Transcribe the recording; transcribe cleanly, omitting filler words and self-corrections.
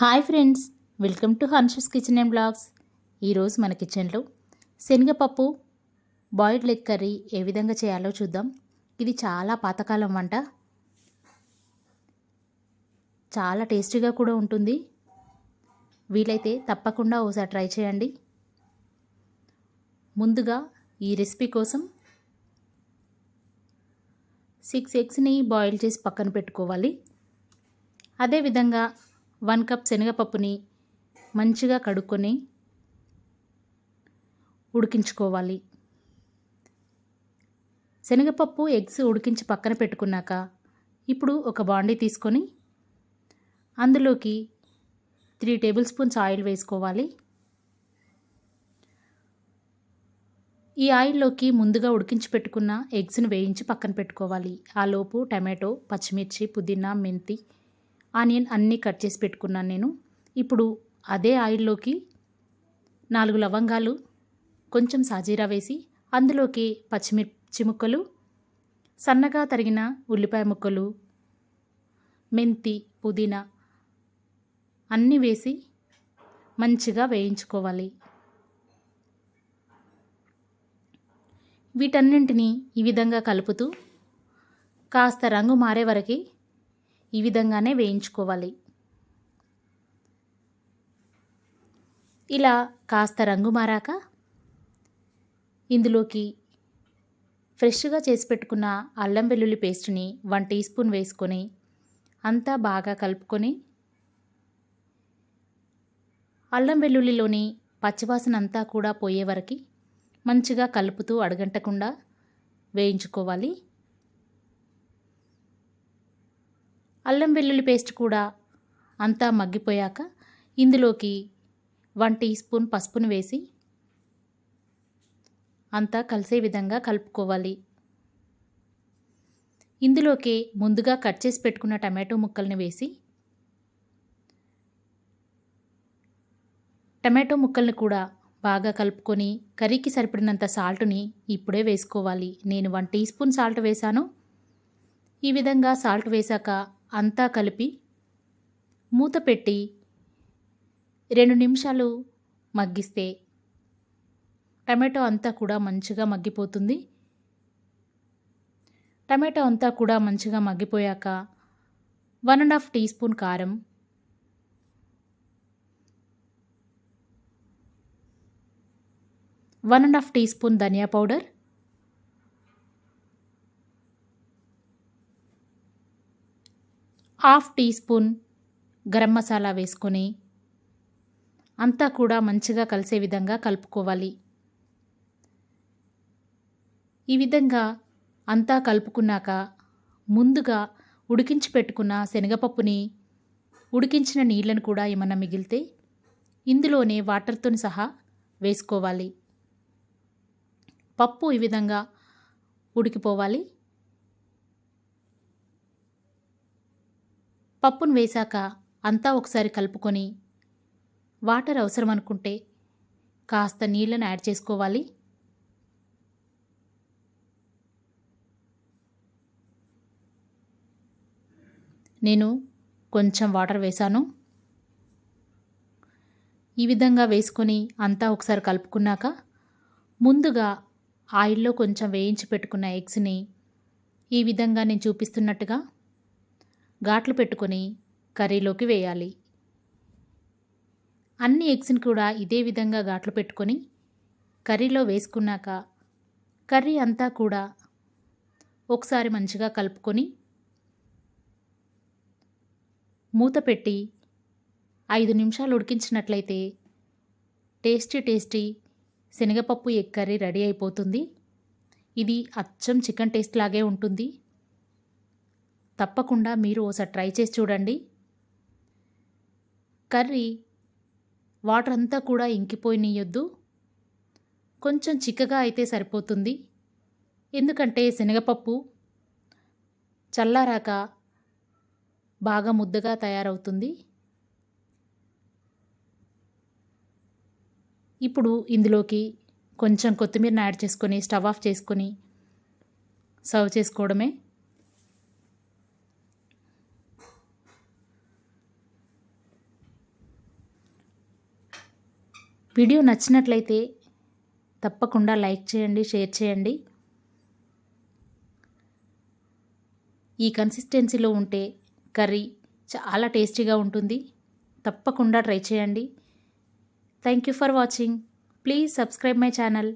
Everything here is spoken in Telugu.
Hi friends, welcome to Hansha's kitchen and blogs. ఈరోజు మన కిచెన్లో శనగపప్పు బాయిల్డ్ ఎగ్ కర్రీ ఏ విధంగా చేయాలో చూద్దాం. ఇది చాలా పాతకాలం వంట, చాలా టేస్టీగా కూడా ఉంటుంది. వీలైతే తప్పకుండా ఒకసారి ట్రై చేయండి. ముందుగా ఈ రెసిపీ కోసం 6 ఎగ్స్ని బాయిల్ చేసి పక్కన పెట్టుకోవాలి. అదేవిధంగా 1 కప్ శనగపప్పుని మంచిగా కడుక్కొని ఉడికించుకోవాలి. శనగపప్పు ఎగ్స్ ఉడికించి పక్కన పెట్టుకున్నాక ఇప్పుడు ఒక బాండీ తీసుకొని అందులోకి 3 టేబుల్ స్పూన్స్ ఆయిల్ వేసుకోవాలి. ఈ ఆయిల్లోకి ముందుగా ఉడికించి పెట్టుకున్న ఎగ్స్ని వేయించి పక్కన పెట్టుకోవాలి. ఆలోపు టమాటో, పచ్చిమిర్చి, పుదీనా, మెంతి, ఆనియన్ అన్నీ కట్ చేసి పెట్టుకున్నాను నేను. ఇప్పుడు అదే ఆయిల్లోకి 4 లవంగాలు, కొంచెం సాజీరా వేసి అందులోకి పచ్చిమిర్చి ముక్కలు, సన్నగా తరిగిన ఉల్లిపాయ ముక్కలు, మెంతి, పుదీనా అన్నీ వేసి మంచిగా వేయించుకోవాలి. వీటన్నింటినీ ఈ విధంగా కలుపుతూ కాస్త రంగు మారే వరకు ఈ విధంగానే వేయించుకోవాలి. ఇలా కాస్త రంగు మారాక ఇందులోకి ఫ్రెష్గా చేసి పెట్టుకున్న అల్లం వెల్లుల్లి పేస్ట్ని 1 టీ స్పూన్ వేసుకొని అంతా బాగా కలుపుకొని అల్లం వెల్లుల్లిలోని పచ్చివాసన అంతా కూడా పోయే వరకు మంచిగా కలుపుతూ అడగంటకుండా వేయించుకోవాలి. అల్లం వెల్లుల్లి పేస్ట్ కూడా అంతా మగ్గిపోయాక ఇందులోకి 1 టీ స్పూన్ పసుపును వేసి అంతా కలిసే విధంగా కలుపుకోవాలి. ఇందులోకి ముందుగా కట్ చేసి పెట్టుకున్న టమాటో ముక్కల్ని వేసి టమాటో ముక్కల్ని కూడా బాగా కలుపుకొని కర్రీకి సరిపడినంత సాల్ట్ని ఇప్పుడే వేసుకోవాలి. నేను 1 టీ స్పూన్ సాల్ట్ వేశాను. ఈ విధంగా సాల్ట్ వేశాక అంతా కలిపి మూత పెట్టి 2 నిమిషాలు మగ్గిస్తే టమాటో అంతా కూడా మంచిగా మగ్గిపోతుంది. టమాటో అంతా కూడా మంచిగా మగ్గిపోయాక 1½ టీ స్పూన్ కారం, 1½ టీ స్పూన్ ధనియా powder, 1/2 teaspoon garam masala వేసుకొని అంతా కూడా మంచిగా కలిసే విధంగా కలుపుకోవాలి. ఈ విధంగా అంతా కలుపుకున్నాక ముందుగా ఉడికించి పెట్టుకున్న శనగపప్పుని ఉడికించిన నీళ్ళను కూడా ఏమన్నా మిగిలితే ఇందులోనే వాటర్తో సహా వేసుకోవాలి. పప్పు ఈ విధంగా ఉడికిపోవాలి. పప్పును వేశాక అంతా ఒకసారి కలుపుకొని వాటర్ అవసరం అనుకుంటే కాస్త నీళ్ళను యాడ్ చేసుకోవాలి. నేను కొంచెం వాటర్ వేశాను. ఈ విధంగా వేసుకొని అంతా ఒకసారి కలుపుకున్నాక ముందుగా ఆయిల్లో కొంచెం వేయించి పెట్టుకున్న ఎగ్స్ని ఈ విధంగా నేను చూపిస్తున్నట్టుగా ఘాట్లు పెట్టుకొని కర్రీలోకి వేయాలి. అన్ని ఎగ్స్ని కూడా ఇదే విధంగా ఘాట్లు పెట్టుకొని కర్రీలో వేసుకున్నాక కర్రీ అంతా కూడా ఒకసారి మంచిగా కలుపుకొని మూత పెట్టి 5 నిమిషాలు ఉడికించినట్లయితే టేస్టీ శనగపప్పు ఎగ్ కర్రీ రెడీ అయిపోతుంది. ఇది అచ్చం చికెన్ టేస్ట్ లాగే ఉంటుంది. తప్పకుండా మీరు ఒకసారి ట్రై చేసి చూడండి. కర్రీ వాటర్ అంతా కూడా ఇంకిపోయినియొద్దు, కొంచెం చిక్కగా అయితే సరిపోతుంది. ఎందుకంటే శనగపప్పు చల్లారాక బాగా ముద్దగా తయారవుతుంది. ఇప్పుడు ఇందులోకి కొంచెం కొత్తిమీరని యాడ్ చేసుకొని స్టవ్ ఆఫ్ చేసుకొని సర్వ్ చేసుకోవడమే. వీడియో నచ్చినట్లయితే తప్పకుండా లైక్ చేయండి, షేర్ చేయండి. ఈ కన్సిస్టెన్సీలో ఉంటే కర్రీ చాలా టేస్టీగా ఉంటుంది. తప్పకుండా ట్రై చేయండి. Thank you for watching. Please subscribe my channel.